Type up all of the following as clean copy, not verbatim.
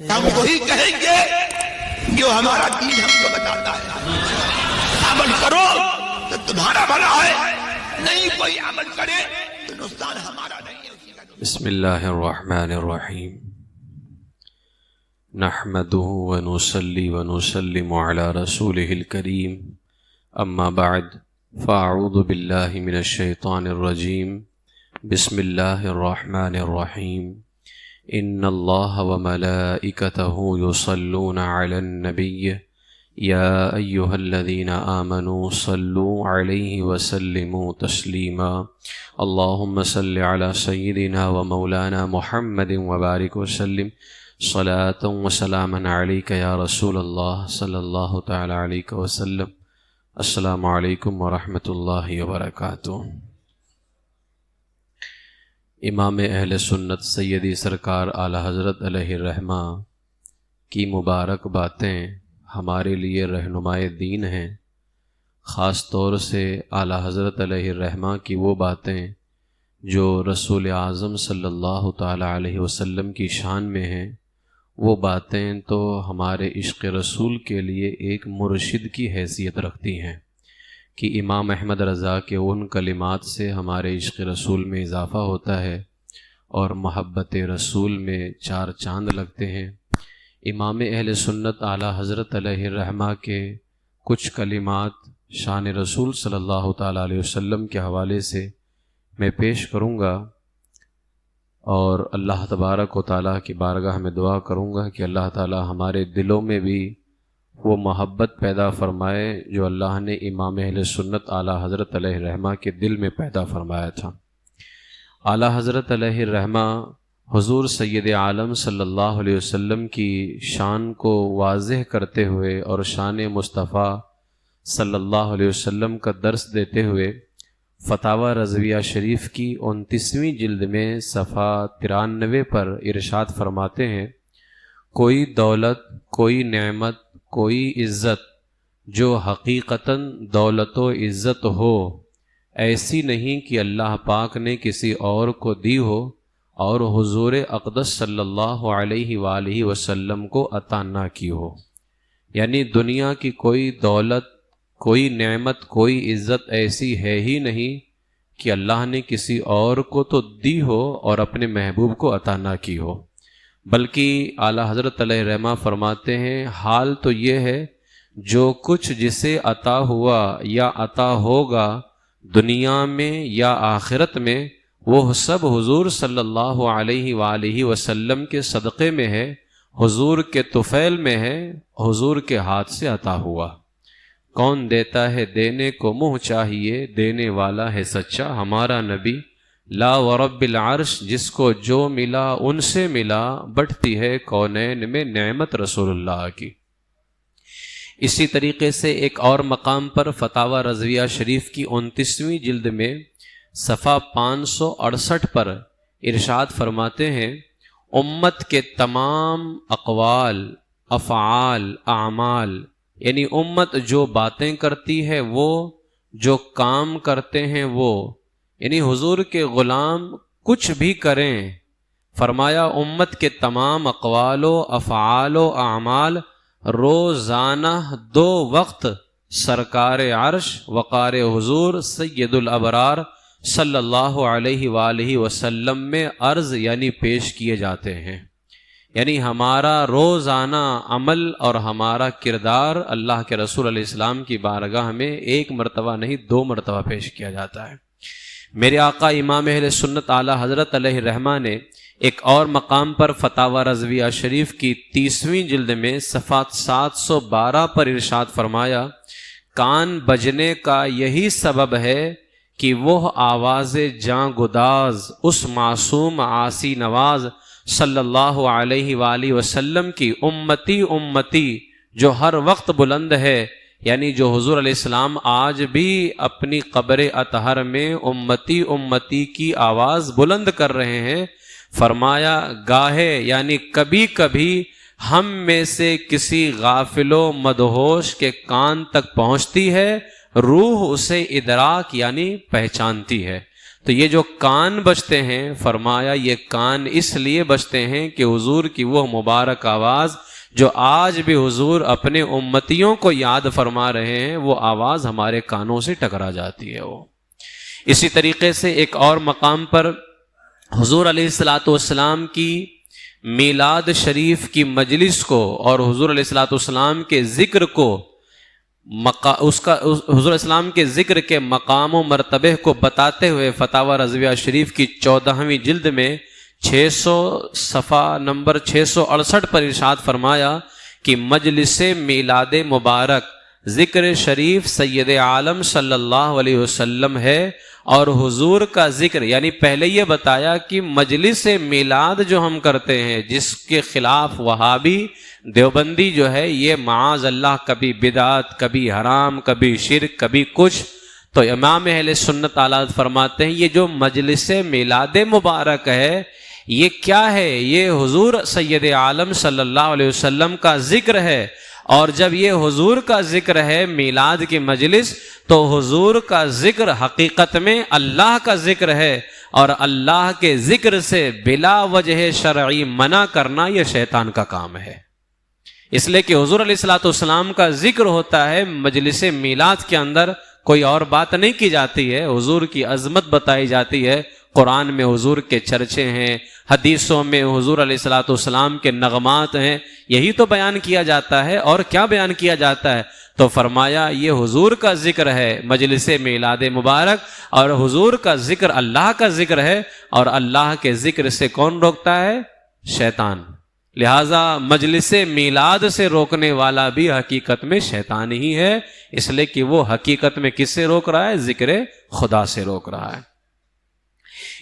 ہم وہی کہیں گے جو ہمارا دین ہم کو بتاتا ہے. عمل کرو تو تمہارا بھلا ہے، نہیں کوئی عمل کرے تو نقصان ہمارا نہیں ہے. بسم اللہ الرحمن الرحیم. نحمده ونصلي ونسلم على رسوله الكريم. اما بعد فاعوذ باللہ من الشیطان الرجیم. بسم اللہ الرحمن الرحیم. ان اللہ وملائکته یصلون علی النبی یا ایہا الذین آمنوا صلوا علیہ وسلموا تسلیما. اللہم صل علی سیدنا ومولانا محمد وبارک وسلم صلاة وسلاما علیک یا رسول اللہ صلی اللہ تعالی علیہ وسلم. السلام علیکم ورحمۃ اللہ وبرکاتہ. امام اہل سنت سیدی سرکار اعلیٰ حضرت علیہ الرحمہ کی مبارک باتیں ہمارے لیے رہنمائے دین ہیں. خاص طور سے اعلیٰ حضرت علیہ الرحمہ کی وہ باتیں جو رسول اعظم صلی اللہ تعالیٰ علیہ وسلم کی شان میں ہیں، وہ باتیں تو ہمارے عشق رسول کے لیے ایک مرشد کی حیثیت رکھتی ہیں کہ امام احمد رضا کے ان کلمات سے ہمارے عشق رسول میں اضافہ ہوتا ہے اور محبت رسول میں چار چاند لگتے ہیں. امام اہل سنت اعلیٰ حضرت علیہ الرحمہ کے کچھ کلمات شان رسول صلی اللہ تعالیٰ علیہ وسلم کے حوالے سے میں پیش کروں گا، اور اللہ تبارک و تعالیٰ کی بارگاہ میں دعا کروں گا کہ اللہ تعالیٰ ہمارے دلوں میں بھی وہ محبت پیدا فرمائے جو اللہ نے امام اہل سنت اعلیٰ حضرت علیہ الرحمہ کے دل میں پیدا فرمایا تھا. اعلیٰ حضرت علیہ الرحمہ حضور سید عالم صلی اللہ علیہ وسلم کی شان کو واضح کرتے ہوئے اور شان مصطفیٰ صلی اللہ علیہ وسلم کا درس دیتے ہوئے فتاوی رضویہ شریف کی 29ویں جلد میں صفحہ 93 پر ارشاد فرماتے ہیں: کوئی دولت، کوئی نعمت، کوئی عزت جو حقیقتاً دولت و عزت ہو ایسی نہیں کہ اللہ پاک نے کسی اور کو دی ہو اور حضور اقدس صلی اللہ علیہ وآلہ وسلم کو عطا نہ کی ہو. یعنی دنیا کی کوئی دولت، کوئی نعمت، کوئی عزت ایسی ہے ہی نہیں کہ اللہ نے کسی اور کو تو دی ہو اور اپنے محبوب کو عطا نہ کی ہو، بلکہ اعلیٰ حضرت علیہ الرحمہ فرماتے ہیں حال تو یہ ہے جو کچھ جسے عطا ہوا یا عطا ہوگا دنیا میں یا آخرت میں، وہ سب حضور صلی اللہ علیہ وآلہ وسلم کے صدقے میں ہے، حضور کے طفیل میں ہے، حضور کے ہاتھ سے عطا ہوا. کون دیتا ہے دینے کو منہ چاہیے، دینے والا ہے سچا ہمارا نبی. لا ورب العرش جس کو جو ملا ان سے ملا، بٹتی ہے کونین میں نعمت رسول اللہ کی. اسی طریقے سے ایک اور مقام پر فتاوی رضویہ شریف کی 29ویں جلد میں صفحہ 568 پر ارشاد فرماتے ہیں: امت کے تمام اقوال، افعال، اعمال، یعنی امت جو باتیں کرتی ہے وہ، جو کام کرتے ہیں وہ، یعنی حضور کے غلام کچھ بھی کریں، فرمایا امت کے تمام اقوال و افعال و اعمال روزانہ 2 وقت سرکار عرش وقار حضور سید الابرار صلی اللہ علیہ وآلہ وسلم میں عرض یعنی پیش کیے جاتے ہیں. یعنی ہمارا روزانہ عمل اور ہمارا کردار اللہ کے رسول علیہ السلام کی بارگاہ میں 1 مرتبہ نہیں 2 مرتبہ پیش کیا جاتا ہے. میرے آقا امام اہل سنت اعلیٰ حضرت علیہ الرحمہ نے ایک اور مقام پر فتاوی رضویہ شریف کی 30ویں جلد میں صفحہ 712 پر ارشاد فرمایا: کان بجنے کا یہی سبب ہے کہ وہ آواز جاں گداز اس معصوم عاصی نواز صلی اللہ علیہ وآلہ وسلم کی امتی امتی جو ہر وقت بلند ہے، یعنی جو حضور علیہ السلام آج بھی اپنی قبر اطہر میں امتی امتی کی آواز بلند کر رہے ہیں. فرمایا گاہے یعنی کبھی کبھی ہم میں سے کسی غافل و مدہوش کے کان تک پہنچتی ہے، روح اسے ادراک یعنی پہچانتی ہے. تو یہ جو کان بجتے ہیں، فرمایا یہ کان اس لیے بجتے ہیں کہ حضور کی وہ مبارک آواز جو آج بھی حضور اپنے امتیوں کو یاد فرما رہے ہیں، وہ آواز ہمارے کانوں سے ٹکرا جاتی ہے وہ۔ اسی طریقے سے ایک اور مقام پر حضور علیہ الصلاۃ والسلام کی میلاد شریف کی مجلس کو اور حضور علیہ الصلاۃ والسلام کے ذکر کو حضور اسلام کے ذکر کے مقام و مرتبے کو بتاتے ہوئے فتاوی رضویہ شریف کی 14ویں جلد میں 600 صفحہ نمبر 668 پر ارشاد فرمایا کہ مجلس میلاد مبارک ذکر شریف سید عالم صلی اللہ علیہ وسلم ہے، اور حضور کا ذکر، یعنی پہلے یہ بتایا کہ مجلس میلاد جو ہم کرتے ہیں جس کے خلاف وہابی دیوبندی جو ہے یہ معاذ اللہ کبھی بدعت، کبھی حرام، کبھی شرک، کبھی کچھ، تو امام اہل سنت اعلیٰ فرماتے ہیں یہ جو مجلس میلاد مبارک ہے یہ کیا ہے؟ یہ حضور سید عالم صلی اللہ علیہ وسلم کا ذکر ہے، اور جب یہ حضور کا ذکر ہے میلاد کی مجلس تو حضور کا ذکر حقیقت میں اللہ کا ذکر ہے، اور اللہ کے ذکر سے بلا وجہ شرعی منع کرنا یہ شیطان کا کام ہے۔ اس لیے کہ حضور علیہ الصلوۃ والسلام کا ذکر ہوتا ہے مجلس میلاد کے اندر، کوئی اور بات نہیں کی جاتی ہے، حضور کی عظمت بتائی جاتی ہے، قرآن میں حضور کے چرچے ہیں، حدیثوں میں حضور علیہ الصلوۃ والسلام کے نغمات ہیں، یہی تو بیان کیا جاتا ہے، اور کیا بیان کیا جاتا ہے؟ تو فرمایا یہ حضور کا ذکر ہے مجلس میلاد مبارک، اور حضور کا ذکر اللہ کا ذکر ہے، اور اللہ کے ذکر سے کون روکتا ہے؟ شیطان۔ لہذا مجلس میلاد سے روکنے والا بھی حقیقت میں شیطان ہی ہے، اس لیے کہ وہ حقیقت میں کس سے روک رہا ہے؟ ذکر خدا سے روک رہا ہے۔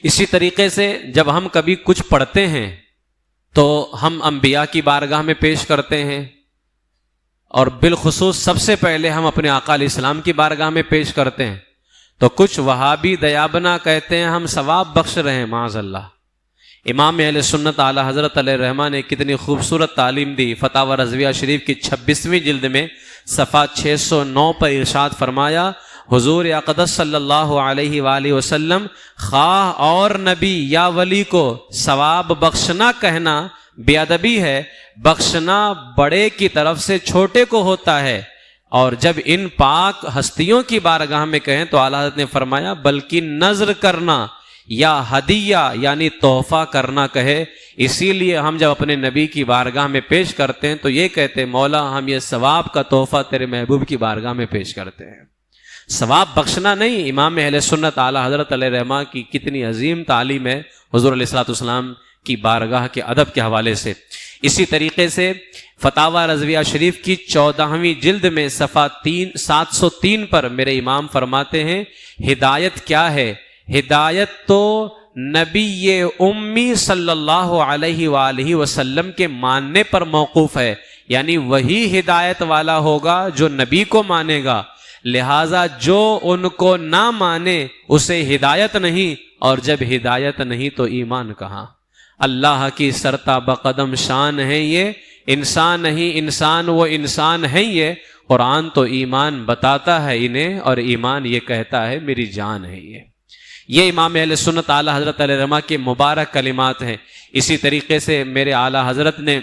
اسی طریقے سے جب ہم کبھی کچھ پڑھتے ہیں تو ہم انبیاء کی بارگاہ میں پیش کرتے ہیں، اور بالخصوص سب سے پہلے ہم اپنے آقا علیہ السلام کی بارگاہ میں پیش کرتے ہیں، تو کچھ وہابی دیابنا کہتے ہیں ہم ثواب بخش رہے ہیں، معاذ اللہ۔ امام اہل سنت اعلی حضرت علیہ الرحمہ نے کتنی خوبصورت تعلیم دی، فتاوی رضویہ شریف کی 26ویں جلد میں صفحہ 609 پر ارشاد فرمایا، حضور اقدس صلی اللہ علیہ وآلہ وسلم خواہ اور نبی یا ولی کو ثواب بخشنا کہنا بے ادبی ہے، بخشنا بڑے کی طرف سے چھوٹے کو ہوتا ہے، اور جب ان پاک ہستیوں کی بارگاہ میں کہیں تو اعلیٰ حضرت نے فرمایا بلکہ نذر کرنا یا ہدیہ یعنی تحفہ کرنا کہے۔ اسی لیے ہم جب اپنے نبی کی بارگاہ میں پیش کرتے ہیں تو یہ کہتے ہیں مولا ہم یہ ثواب کا تحفہ تیرے محبوب کی بارگاہ میں پیش کرتے ہیں، ثواب بخشنا نہیں۔ امام اہل سنت اعلی حضرت علیہ رحمہ کی کتنی عظیم تعلیم ہے حضور علیہ الصلوۃ والسلام کی بارگاہ کے ادب کے حوالے سے۔ اسی طریقے سے فتاوی رضویہ شریف کی 14ویں جلد میں صفحہ 703 پر میرے امام فرماتے ہیں ہدایت کیا ہے؟ ہدایت تو نبی امی صلی اللہ علیہ وآلہ وسلم کے ماننے پر موقوف ہے، یعنی وہی ہدایت والا ہوگا جو نبی کو مانے گا، لہذا جو ان کو نہ مانے اسے ہدایت نہیں، اور جب ہدایت نہیں تو ایمان کہاں؟ اللہ کی سرتا بقدم شان ہے یہ، انسان نہیں انسان وہ انسان ہے یہ، قرآن تو ایمان بتاتا ہے انہیں، اور ایمان یہ کہتا ہے میری جان ہے یہ امام اہل سنت اعلی حضرت علیہ رحمہ کے مبارک کلمات ہیں۔ اسی طریقے سے میرے اعلی حضرت نے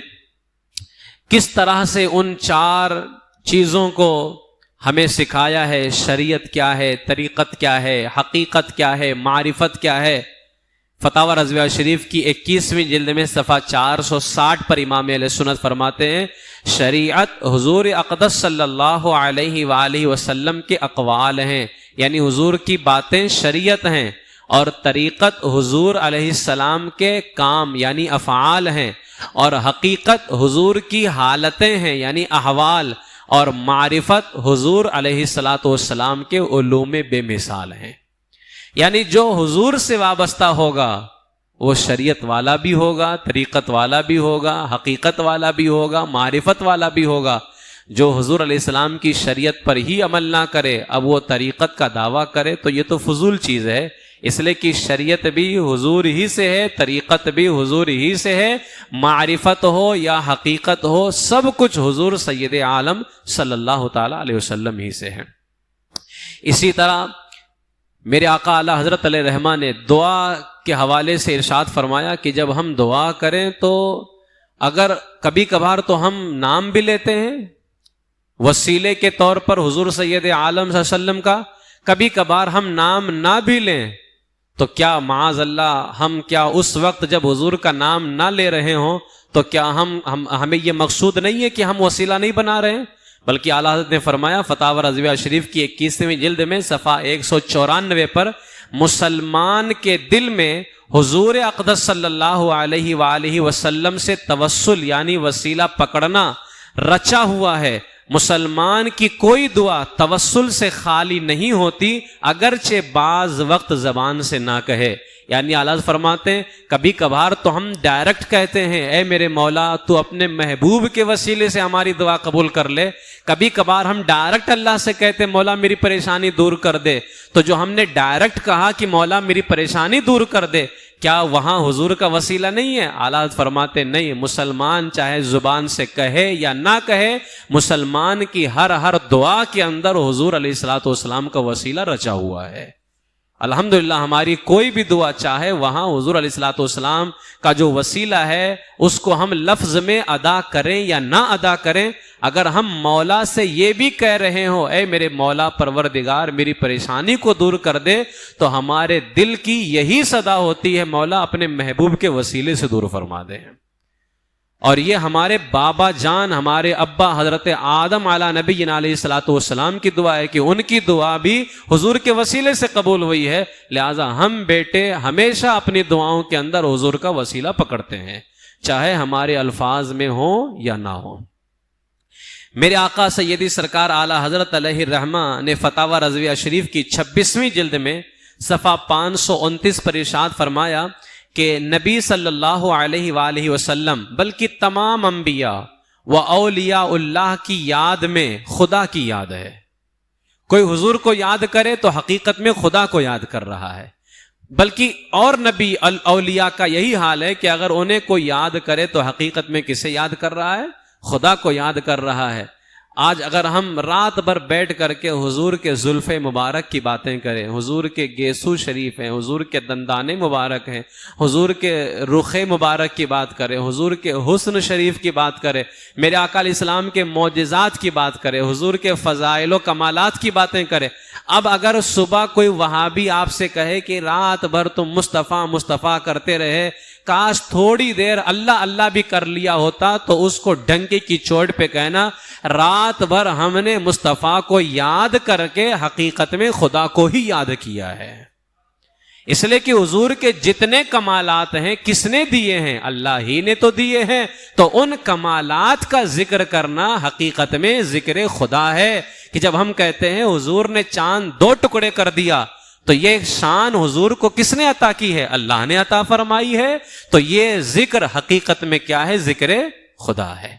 کس طرح سے ان 4 چیزوں کو ہمیں سکھایا ہے، شریعت کیا ہے، طریقت کیا ہے، حقیقت کیا ہے، معرفت کیا ہے۔ فتاوی رضویہ شریف کی 21ویں جلد میں صفحہ 460 پر امام اہل سنت فرماتے ہیں شریعت حضور اقدس صلی اللہ علیہ وآلہ وسلم کے اقوال ہیں، یعنی حضور کی باتیں شریعت ہیں، اور طریقت حضور علیہ السلام کے کام یعنی افعال ہیں، اور حقیقت حضور کی حالتیں ہیں یعنی احوال، اور معرفت حضور علیہ الصلاۃ والسلام کے علوم بے مثال ہیں۔ یعنی جو حضور سے وابستہ ہوگا وہ شریعت والا بھی ہوگا، طریقت والا بھی ہوگا، حقیقت والا بھی ہوگا، معرفت والا بھی ہوگا۔ جو حضور علیہ السلام کی شریعت پر ہی عمل نہ کرے اب وہ طریقت کا دعویٰ کرے تو یہ تو فضول چیز ہے، اس لیے کہ شریعت بھی حضور ہی سے ہے، طریقت بھی حضور ہی سے ہے، معرفت ہو یا حقیقت ہو سب کچھ حضور سید عالم صلی اللہ تعالی علیہ وسلم ہی سے ہے۔ اسی طرح میرے آقا اعلیٰ حضرت علیہ رحمہ نے دعا کے حوالے سے ارشاد فرمایا کہ جب ہم دعا کریں تو اگر کبھی کبھار تو ہم نام بھی لیتے ہیں وسیلے کے طور پر حضور سید عالم صلی اللہ علیہ وسلم کا، کبھی کبھار ہم نام نہ بھی لیں تو کیا معاذ اللہ ہم کیا اس وقت جب حضور کا نام نہ لے رہے ہوں تو کیا ہمیں یہ مقصود نہیں ہے کہ ہم وسیلہ نہیں بنا رہے ہیں؟ بلکہ اعلیٰ حضرت نے فرمایا فتاوی رضویہ شریف کی 21ویں جلد میں صفحہ 194 پر، مسلمان کے دل میں حضور اقدس صلی اللہ علیہ وآلہ وسلم سے توسل یعنی وسیلہ پکڑنا رچا ہوا ہے۔ مسلمان کی کوئی دعا توسل سے خالی نہیں ہوتی اگرچہ بعض وقت زبان سے نہ کہے۔ یعنی اعلیٰ فرماتے ہیں کبھی کبھار تو ہم ڈائریکٹ کہتے ہیں اے میرے مولا تو اپنے محبوب کے وسیلے سے ہماری دعا قبول کر لے، کبھی کبھار ہم ڈائریکٹ اللہ سے کہتے ہیں مولا میری پریشانی دور کر دے، تو جو ہم نے ڈائریکٹ کہا کہ مولا میری پریشانی دور کر دے، کیا وہاں حضور کا وسیلہ نہیں ہے؟ اعلیٰ فرماتے نہیں، مسلمان چاہے زبان سے کہے یا نہ کہے، مسلمان کی ہر دعا کے اندر حضور علیہ الصلوۃ والسلام کا وسیلہ رچا ہوا ہے۔ الحمدللہ ہماری کوئی بھی دعا چاہے وہاں حضور علیہ الصلوۃ والسلام کا جو وسیلہ ہے اس کو ہم لفظ میں ادا کریں یا نہ ادا کریں، اگر ہم مولا سے یہ بھی کہہ رہے ہوں اے میرے مولا پروردگار میری پریشانی کو دور کر دے، تو ہمارے دل کی یہی صدا ہوتی ہے مولا اپنے محبوب کے وسیلے سے دور فرما دے۔ اور یہ ہمارے بابا جان ہمارے ابا حضرت آدم علیہ نبینا علیہ الصلوۃ والسلام کی دعا ہے کہ ان کی دعا بھی حضور کے وسیلے سے قبول ہوئی ہے، لہٰذا ہم بیٹے ہمیشہ اپنی دعاؤں کے اندر حضور کا وسیلہ پکڑتے ہیں، چاہے ہمارے الفاظ میں ہوں یا نہ ہوں۔ میرے آقا سیدی سرکار اعلیٰ حضرت علیہ الرحمہ نے فتاوی رضویہ شریف کی 26ویں جلد میں صفحہ 529 پر ارشاد فرمایا کہ نبی صلی اللہ علیہ وآلہ وسلم بلکہ تمام انبیاء و اولیاء اللہ کی یاد میں خدا کی یاد ہے۔ کوئی حضور کو یاد کرے تو حقیقت میں خدا کو یاد کر رہا ہے، بلکہ اور نبی اولیاء کا یہی حال ہے کہ اگر انہیں کوئی یاد کرے تو حقیقت میں کسے یاد کر رہا ہے؟ خدا کو یاد کر رہا ہے۔ آج اگر ہم رات بھر بیٹھ کر کے حضور کے زلف مبارک کی باتیں کریں، حضور کے گیسو شریف ہیں، حضور کے دندانے مبارک ہیں، حضور کے رخ مبارک کی بات کریں، حضور کے حسن شریف کی بات کریں، میرے آقا علیہ السلام کے معجزات کی بات کریں، حضور کے فضائل و کمالات کی باتیں کریں، اب اگر صبح کوئی وہابی آپ سے کہے کہ رات بھر تم مصطفیٰ مصطفیٰ کرتے رہے، کاش تھوڑی دیر اللہ اللہ بھی کر لیا ہوتا، تو اس کو ڈنکے کی چوٹ پہ کہنا رات بھر ہم نے مصطفیٰ کو یاد کر کے حقیقت میں خدا کو ہی یاد کیا ہے۔ اس لیے کہ حضور کے جتنے کمالات ہیں کس نے دیے ہیں؟ اللہ ہی نے تو دیے ہیں، تو ان کمالات کا ذکر کرنا حقیقت میں ذکر خدا ہے۔ کہ جب ہم کہتے ہیں حضور نے چاند 2 ٹکڑے کر دیا، تو یہ شان حضور کو کس نے عطا کی ہے؟ اللہ نے عطا فرمائی ہے، تو یہ ذکر حقیقت میں کیا ہے؟ ذکر خدا ہے۔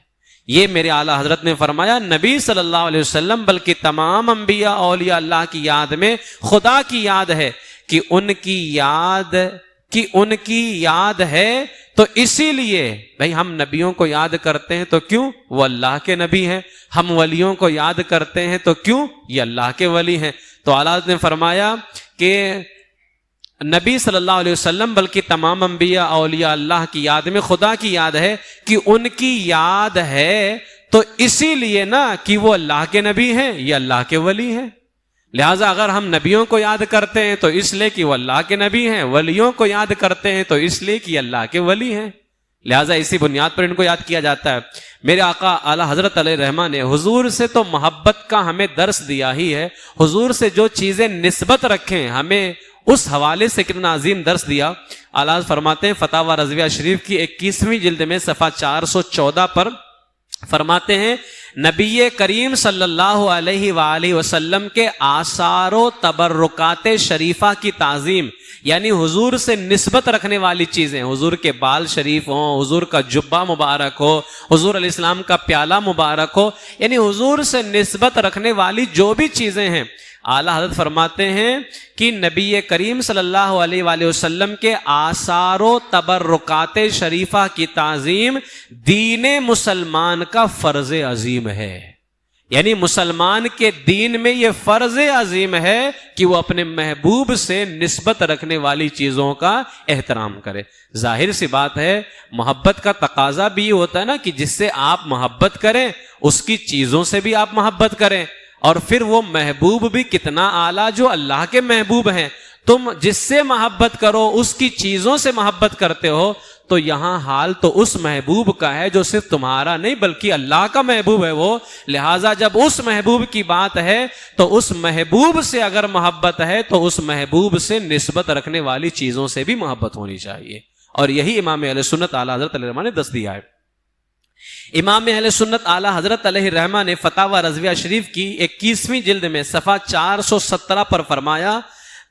یہ میرے اعلیٰ حضرت نے فرمایا نبی صلی اللہ علیہ وسلم بلکہ تمام انبیاء اولیاء اللہ کی یاد میں خدا کی یاد ہے، کہ ان کی یاد ہے، تو اسی لیے بھائی ہم نبیوں کو یاد کرتے ہیں تو کیوں؟ وہ اللہ کے نبی ہیں۔ ہم ولیوں کو یاد کرتے ہیں تو کیوں؟ یہ اللہ کے ولی ہیں۔ تو اعلیٰ نے فرمایا کہ نبی صلی اللہ علیہ وسلم بلکہ تمام انبیاء اولیاء اللہ کی یاد میں خدا کی یاد ہے، کہ ان کی یاد ہے تو اسی لیے نا کہ وہ اللہ کے نبی ہیں، یہ اللہ کے ولی ہیں۔ لہٰذا اگر ہم نبیوں کو یاد کرتے ہیں تو اس لیے کہ وہ اللہ کے نبی ہیں، ولیوں کو یاد کرتے ہیں تو اس لیے کہ یہ اللہ کے ولی ہیں، لہٰذا اسی بنیاد پر ان کو یاد کیا جاتا ہے۔ میرے آقا اعلیٰ حضرت علیہ الرحمہ نے حضور سے تو محبت کا ہمیں درس دیا ہی ہے، حضور سے جو چیزیں نسبت رکھیں ہمیں اس حوالے سے کتنا عظیم درس دیا۔ اعلیٰ فرماتے ہیں فتاوی رضویہ شریف کی 21ویں جلد میں صفحہ 414 پر فرماتے ہیں نبی کریم صلی اللہ علیہ وآلہ وسلم کے آثار و تبرکات شریفہ کی تعظیم، یعنی حضور سے نسبت رکھنے والی چیزیں، حضور کے بال شریف ہوں، حضور کا جبہ مبارک ہو، حضور علیہ السلام کا پیالہ مبارک ہو، یعنی حضور سے نسبت رکھنے والی جو بھی چیزیں ہیں، اعلیٰ حضرت فرماتے ہیں کہ نبی کریم صلی اللہ علیہ وآلہ وسلم کے آثار و تبرکات شریفہ کی تعظیم دین مسلمان کا فرض عظیم ہے۔ یعنی مسلمان کے دین میں یہ فرض عظیم ہے کہ وہ اپنے محبوب سے نسبت رکھنے والی چیزوں کا احترام کرے. ظاہر سی بات ہے محبت کا تقاضا بھی یہ ہوتا ہے نا کہ جس سے آپ محبت کریں اس کی چیزوں سے بھی آپ محبت کریں, اور پھر وہ محبوب بھی کتنا اعلیٰ جو اللہ کے محبوب ہیں. تم جس سے محبت کرو اس کی چیزوں سے محبت کرتے ہو, تو یہاں حال تو اس محبوب کا ہے جو صرف تمہارا نہیں بلکہ اللہ کا محبوب ہے وہ. لہٰذا جب اس محبوب کی بات ہے تو اس محبوب سے اگر محبت ہے تو اس محبوب سے نسبت رکھنے والی چیزوں سے بھی محبت ہونی چاہیے. اور یہی امام اہل سنت اعلیٰ حضرت علیہ الرحمہ نے دس دیا ہے. امام اہل سنت اعلیٰ حضرت علیہ الرحمہ نے فتاوی رضویہ شریف کی 21ویں جلد میں صفحہ 417 پر فرمایا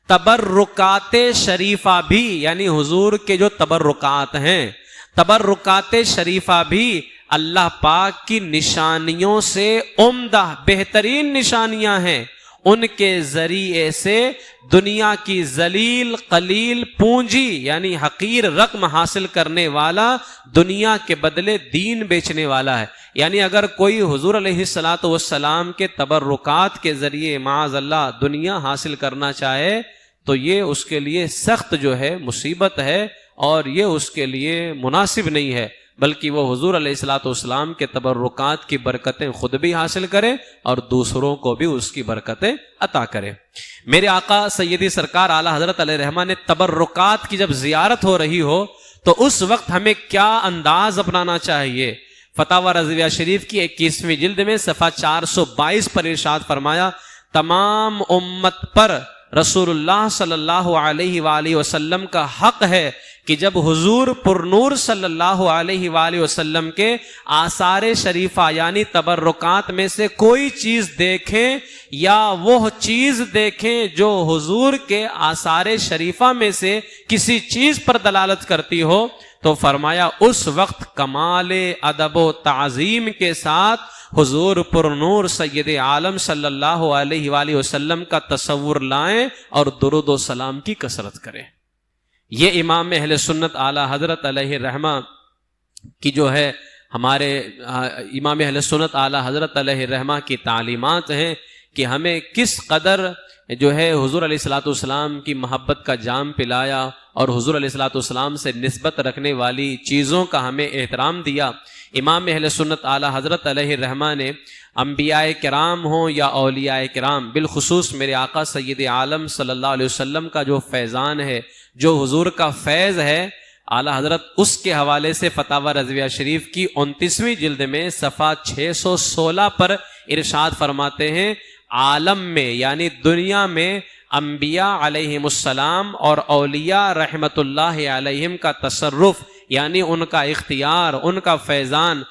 تبرکات شریفہ بھی, یعنی حضور کے جو تبرکات ہیں, تبرکات شریفہ بھی اللہ پاک کی نشانیوں سے عمدہ بہترین نشانیاں ہیں. ان کے ذریعے سے دنیا کی ذلیل قلیل پونجی یعنی حقیر رقم حاصل کرنے والا دنیا کے بدلے دین بیچنے والا ہے. یعنی اگر کوئی حضور علیہ الصلاۃ والسلام کے تبرکات کے ذریعے معاذ اللہ دنیا حاصل کرنا چاہے تو یہ اس کے لیے سخت جو ہے مصیبت ہے, اور یہ اس کے لیے مناسب نہیں ہے, بلکہ وہ حضور علیہ الصلاۃ والسلام کے تبرکات کی برکتیں خود بھی حاصل کرے اور دوسروں کو بھی اس کی برکتیں عطا کرے. میرے آقا سیدی سرکار اعلیٰ حضرت علیہ الرحمہ نے تبرکات کی جب زیارت ہو رہی ہو تو اس وقت ہمیں کیا انداز اپنانا چاہیے. فتاوی رضویہ شریف کی 21ویں جلد میں صفحہ 422 پر ارشاد فرمایا تمام امت پر رسول اللہ صلی اللہ علیہ وآلہ وسلم کا حق ہے کہ جب حضور پرنور صلی اللہ علیہ وآلہ وسلم کے آثار شریفہ یعنی تبرکات میں سے کوئی چیز دیکھیں یا وہ چیز دیکھیں جو حضور کے آثار شریفہ میں سے کسی چیز پر دلالت کرتی ہو, تو فرمایا اس وقت کمال ادب و تعظیم کے ساتھ حضور پرنور سید عالم صلی اللہ علیہ وآلہ وسلم کا تصور لائیں اور درود و سلام کی کثرت کریں. یہ امام اہل سنت اعلیٰ حضرت علیہ الرحمہ کی جو ہے ہمارے امام اہل سنت اعلیٰ حضرت علیہ الرحمہ کی تعلیمات ہیں کہ ہمیں کس قدر جو ہے حضور علیہ الصلوۃ والسلام کی محبت کا جام پلایا اور حضور علیہ الصلوۃ والسلام سے نسبت رکھنے والی چیزوں کا ہمیں احترام دیا. امام اہل سنت اعلیٰ حضرت علیہ الرحمہ نے انبیاء کرام ہوں یا اولیاء کرام, بالخصوص میرے آقا سید عالم صلی اللہ علیہ وسلم کا جو فیضان ہے, جو حضور کا فیض ہے, اعلیٰ حضرت اس کے حوالے سے فتاوی رضویہ شریف کی 29ویں جلد میں صفحہ 616 پر ارشاد فرماتے ہیں عالم میں یعنی دنیا میں انبیاء علیہم السلام اور اولیاء رحمت اللہ علیہم کا تصرف یعنی ان کا اختیار, ان کا فیضان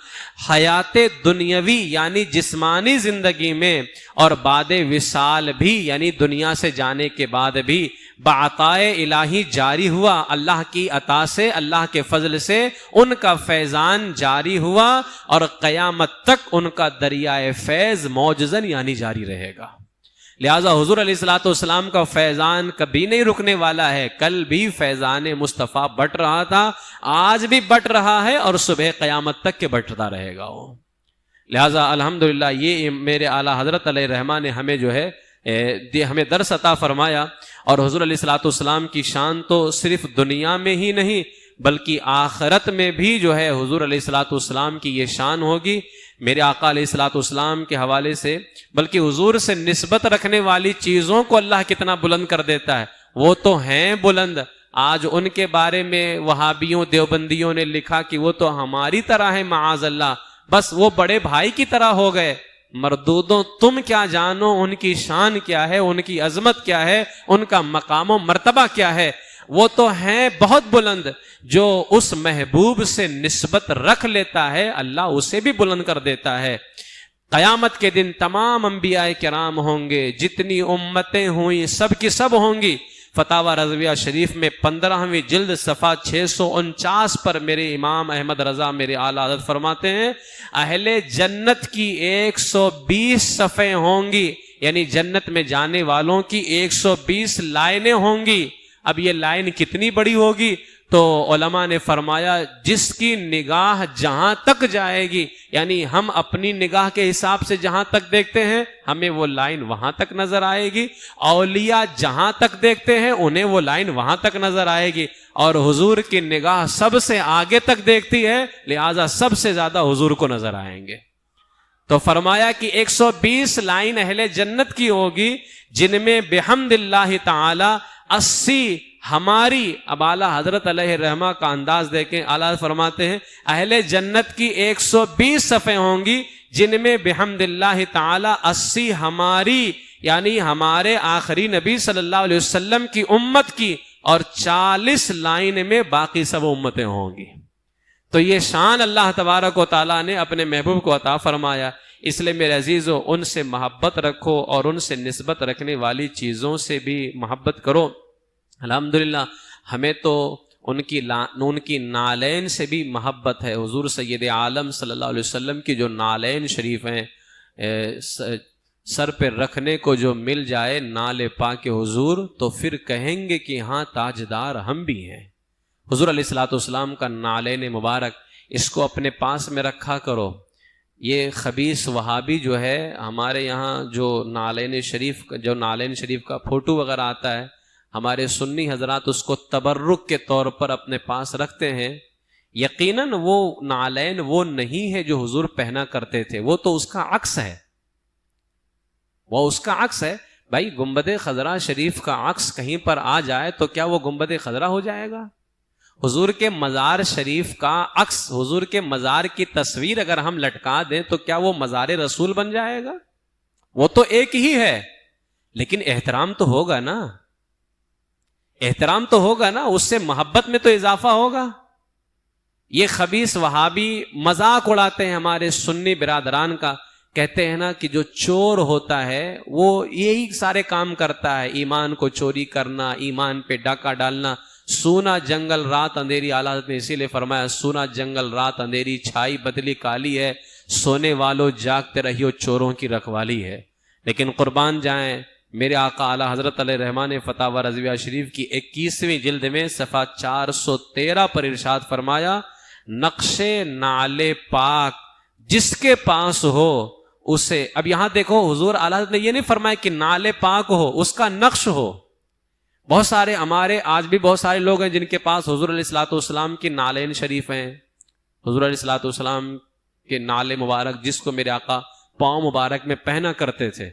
حیات دنیاوی یعنی جسمانی زندگی میں اور بعد وصال بھی یعنی دنیا سے جانے کے بعد بھی بعطائے الہی جاری ہوا. اللہ کی عطا سے, اللہ کے فضل سے ان کا فیضان جاری ہوا اور قیامت تک ان کا دریائے فیض معجزن یعنی جاری رہے گا. لہذا حضور علیہ الصلوۃ والسلام کا فیضان کبھی نہیں رکنے والا ہے. کل بھی فیضان مصطفیٰ بٹ رہا تھا, آج بھی بٹ رہا ہے اور صبح قیامت تک کے بٹتا رہے گا وہ. لہذا الحمدللہ یہ میرے اعلیٰ حضرت علیہ الرحمہ نے ہمیں جو ہے ہمیں درس عطا فرمایا, اور حضور علیہ الصلوۃ والسلام کی شان تو صرف دنیا میں ہی نہیں بلکہ آخرت میں بھی جو ہے حضور علیہ الصلوۃ والسلام کی یہ شان ہوگی. میرے آقا علیہ الصلوۃ والسلام کے حوالے سے بلکہ حضور سے نسبت رکھنے والی چیزوں کو اللہ کتنا بلند کر دیتا ہے. وہ تو ہیں بلند, آج ان کے بارے میں وہابیوں دیوبندیوں نے لکھا کہ وہ تو ہماری طرح ہے معاذ اللہ, بس وہ بڑے بھائی کی طرح ہو گئے. مردودوں تم کیا جانو ان کی شان کیا ہے, ان کی عظمت کیا ہے, ان کا مقام و مرتبہ کیا ہے. وہ تو ہیں بہت بلند, جو اس محبوب سے نسبت رکھ لیتا ہے اللہ اسے بھی بلند کر دیتا ہے. قیامت کے دن تمام انبیاء کرام ہوں گے, جتنی امتیں ہوئیں سب کی سب ہوں گی. فتاوی رضویہ شریف میں 15ویں جلد صفحہ 649 پر میرے امام احمد رضا میرے اعلیٰ حضرت فرماتے ہیں اہل جنت کی 120 صفیں ہوں گی, یعنی جنت میں جانے والوں کی 120 لائنیں ہوں گی. اب یہ لائن کتنی بڑی ہوگی تو علماء نے فرمایا جس کی نگاہ جہاں تک جائے گی، یعنی ہم اپنی نگاہ کے حساب سے جہاں تک دیکھتے ہیں ہمیں وہ لائن وہاں تک نظر آئے گی، اولیاء جہاں تک دیکھتے ہیں انہیں وہ لائن وہاں تک نظر آئے گی، اور حضور کی نگاہ سب سے آگے تک دیکھتی ہے، لہٰذا سب سے زیادہ حضور کو نظر آئیں گے۔ تو فرمایا کہ 120 لائن اہل جنت کی ہوگی جن میں بحمد اللہ تعالی 80 ہماری، اب اعلیٰ حضرت علیہ الرحمہ کا انداز دیکھیں، اعلیٰ فرماتے ہیں اہل جنت کی 120 صفیں ہوں گی جن میں بحمد اللہ تعالی 80 ہماری، یعنی ہمارے آخری نبی صلی اللہ علیہ وسلم کی امت کی، اور 40 لائن میں باقی سب امتیں ہوں گی۔ تو یہ شان اللہ تبارک و تعالیٰ نے اپنے محبوب کو عطا فرمایا، اس لیے میرے عزیزو ان سے محبت رکھو اور ان سے نسبت رکھنے والی چیزوں سے بھی محبت کرو۔ الحمدللہ ہمیں تو ان کی نالین سے بھی محبت ہے۔ حضور سید عالم صلی اللہ علیہ وسلم کی جو نالین شریف ہیں، سر پہ رکھنے کو جو مل جائے نال پاک حضور، تو پھر کہیں گے کہ ہاں تاجدار ہم بھی ہیں۔ حضور علیہ الصلوۃ والسلام کا نالین مبارک، اس کو اپنے پاس میں رکھا کرو۔ یہ خبیث وہابی جو ہے ہمارے یہاں جو نالین شریف کا فوٹو وغیرہ آتا ہے، ہمارے سنی حضرات اس کو تبرک کے طور پر اپنے پاس رکھتے ہیں۔ یقیناً وہ نالین وہ نہیں ہے جو حضور پہنا کرتے تھے، وہ تو اس کا عکس ہے، وہ اس کا عکس ہے۔ بھائی گنبد خضرا شریف کا عکس کہیں پر آ جائے تو کیا وہ گنبد خضرا ہو جائے گا؟ حضور کے مزار شریف کا عکس، حضور کے مزار کی تصویر اگر ہم لٹکا دیں تو کیا وہ مزار رسول بن جائے گا؟ وہ تو ایک ہی ہے، لیکن احترام تو ہوگا نا، احترام تو ہوگا نا، اس سے محبت میں تو اضافہ ہوگا۔ یہ خبیث وہابی مذاق اڑاتے ہیں ہمارے سنی برادران کا، کہتے ہیں نا کہ جو چور ہوتا ہے وہ یہی سارے کام کرتا ہے، ایمان کو چوری کرنا، ایمان پہ ڈاکہ ڈالنا، سونا جنگل رات اندھیری۔ اعلیٰ نے اسی لیے فرمایا سونا جنگل رات اندھیری، چھائی بدلی کالی ہے، سونے والوں جاگتے رہیو چوروں کی رکھوالی ہے۔ لیکن قربان جائیں میرے آقا اعلیٰ حضرت علیہ الرحمٰ فتاوی رضویہ شریف کی 21ویں جلد میں صفحہ 413 پر ارشاد فرمایا، نقش نعل پاک جس کے پاس ہو اسے، اب یہاں دیکھو حضور اعلیٰ حضرت نے یہ نہیں فرمایا کہ نعل پاک ہو، اس کا نقش ہو۔ بہت سارے ہمارے آج بھی بہت سارے لوگ ہیں جن کے پاس حضور علیہ الصلوۃ والسلام کی نالین شریف ہیں، حضور علیہ الصلوۃ والسلام کے نال مبارک جس کو میرے آقا پاؤں مبارک میں پہنا کرتے تھے۔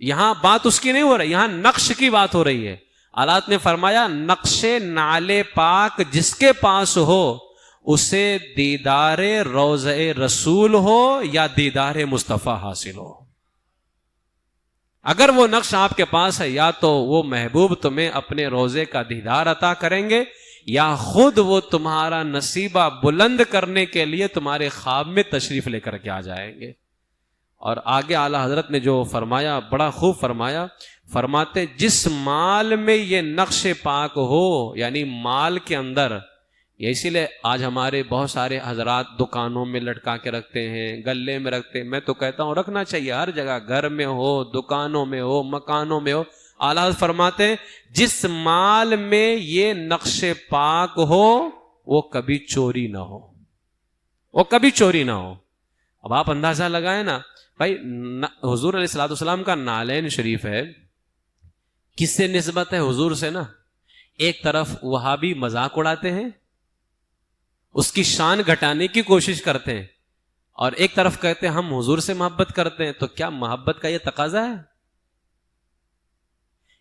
یہاں بات اس کی نہیں ہو رہی، یہاں نقش کی بات ہو رہی ہے۔ اعلیٰ نے فرمایا نقش نال پاک جس کے پاس ہو اسے دیدار روضہ رسول ہو یا دیدار مصطفیٰ حاصل ہو۔ اگر وہ نقش آپ کے پاس ہے، یا تو وہ محبوب تمہیں اپنے روزے کا دیدار عطا کریں گے، یا خود وہ تمہارا نصیبہ بلند کرنے کے لیے تمہارے خواب میں تشریف لے کر کے آ جائیں گے۔ اور آگے اعلیٰ حضرت نے جو فرمایا بڑا خوب فرمایا، فرماتے جس مال میں یہ نقش پاک ہو، یعنی مال کے اندر، یہ اسی لیے آج ہمارے بہت سارے حضرات دکانوں میں لٹکا کے رکھتے ہیں، گلے میں رکھتے ہیں۔ میں تو کہتا ہوں رکھنا چاہیے ہر جگہ، گھر میں ہو، دکانوں میں ہو، مکانوں میں ہو۔ اعلیٰ فرماتے ہیں جس مال میں یہ نقش پاک ہو وہ کبھی چوری نہ ہو، وہ کبھی چوری نہ ہو۔ اب آپ اندازہ لگائیں نا بھائی، حضور علیہ الصلوۃ والسلام کا نالین شریف ہے، کس سے نسبت ہے؟ حضور سے نا۔ ایک طرف وہابی مذاق اڑاتے ہیں، اس کی شان گھٹانے کی کوشش کرتے ہیں، اور ایک طرف کہتے ہیں ہم حضور سے محبت کرتے ہیں۔ تو کیا محبت کا یہ تقاضا ہے؟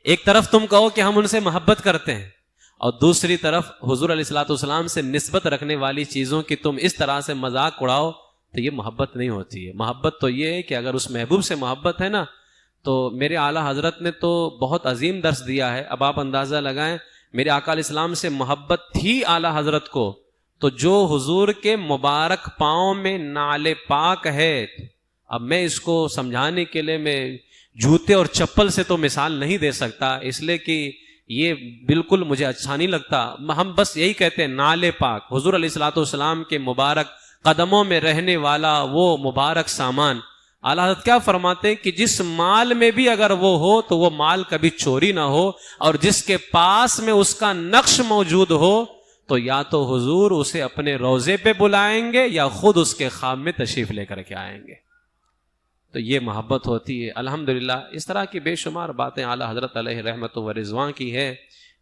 ایک طرف تم کہو کہ ہم ان سے محبت کرتے ہیں، اور دوسری طرف حضور علیہ الصلوۃ والسلام سے نسبت رکھنے والی چیزوں کی تم اس طرح سے مذاق اڑاؤ، تو یہ محبت نہیں ہوتی ہے۔ محبت تو یہ ہے کہ اگر اس محبوب سے محبت ہے نا، تو میرے اعلیٰ حضرت نے تو بہت عظیم درس دیا ہے۔ اب آپ اندازہ لگائیں، میرے آقا علیہ السلام سے محبت تھی اعلیٰ حضرت کو، تو جو حضور کے مبارک پاؤں میں نعل پاک ہے، اب میں اس کو سمجھانے کے لیے میں جوتے اور چپل سے تو مثال نہیں دے سکتا، اس لیے کہ یہ بالکل مجھے اچھا نہیں لگتا۔ ہم بس یہی کہتے ہیں نعل پاک، حضور علیہ الصلوۃ والسلام کے مبارک قدموں میں رہنے والا وہ مبارک سامان۔ اعلیٰ حضرت کیا فرماتے ہیں کہ جس مال میں بھی اگر وہ ہو تو وہ مال کبھی چوری نہ ہو، اور جس کے پاس میں اس کا نقش موجود ہو تو یا تو حضور اسے اپنے روضے پہ بلائیں گے یا خود اس کے خواب میں تشریف لے کر کے آئیں گے۔ تو یہ محبت ہوتی ہے۔ الحمدللہ اس طرح کی بے شمار باتیں اعلیٰ حضرت علیہ رحمت و رضوان کی ہے۔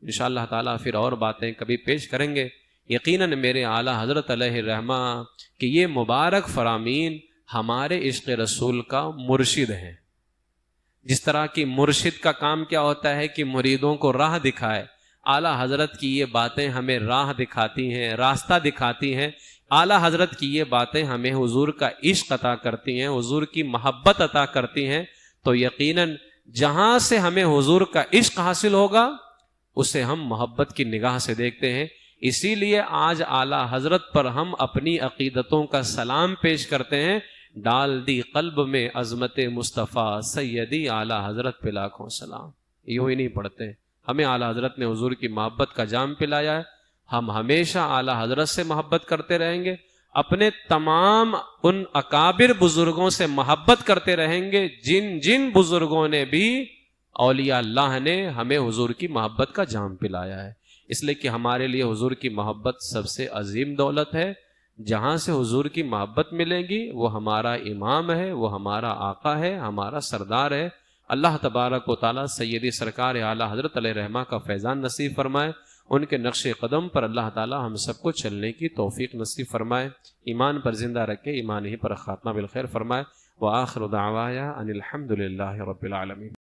انشاءاللہ تعالیٰ پھر اور باتیں کبھی پیش کریں گے۔ یقیناً میرے اعلیٰ حضرت علیہ رحمہ کہ یہ مبارک فرامین ہمارے عشق رسول کا مرشد ہیں۔ جس طرح کی مرشد کا کام کیا ہوتا ہے کہ مریدوں کو راہ دکھائے، اعلیٰ حضرت کی یہ باتیں ہمیں راہ دکھاتی ہیں، راستہ دکھاتی ہیں۔ اعلیٰ حضرت کی یہ باتیں ہمیں حضور کا عشق عطا کرتی ہیں، حضور کی محبت عطا کرتی ہیں۔ تو یقیناً جہاں سے ہمیں حضور کا عشق حاصل ہوگا اسے ہم محبت کی نگاہ سے دیکھتے ہیں۔ اسی لیے آج اعلیٰ حضرت پر ہم اپنی عقیدتوں کا سلام پیش کرتے ہیں۔ ڈال دی قلب میں عظمت مصطفیٰ سیدی اعلیٰ حضرت پہ لاکھوں سلام۔ یوں ہی نہیں پڑھتے، ہمیں اعلیٰ حضرت نے حضور کی محبت کا جام پلایا ہے۔ ہم ہمیشہ اعلیٰ حضرت سے محبت کرتے رہیں گے، اپنے تمام ان اکابر بزرگوں سے محبت کرتے رہیں گے جن جن بزرگوں نے بھی، اولیاء اللہ نے ہمیں حضور کی محبت کا جام پلایا ہے۔ اس لیے کہ ہمارے لیے حضور کی محبت سب سے عظیم دولت ہے۔ جہاں سے حضور کی محبت ملے گی وہ ہمارا امام ہے، وہ ہمارا آقا ہے، ہمارا سردار ہے۔ اللہ تبارک و تعالیٰ سیدی سرکار اعلیٰ حضرت علیہ رحمہ کا فیضان نصیب فرمائے، ان کے نقش قدم پر اللہ تعالیٰ ہم سب کو چلنے کی توفیق نصیب فرمائے، ایمان پر زندہ رکھے، ایمان ہی پر خاتمہ بالخیر فرمائے۔ وآخر دعوایا ان الحمد للہ رب العالمین۔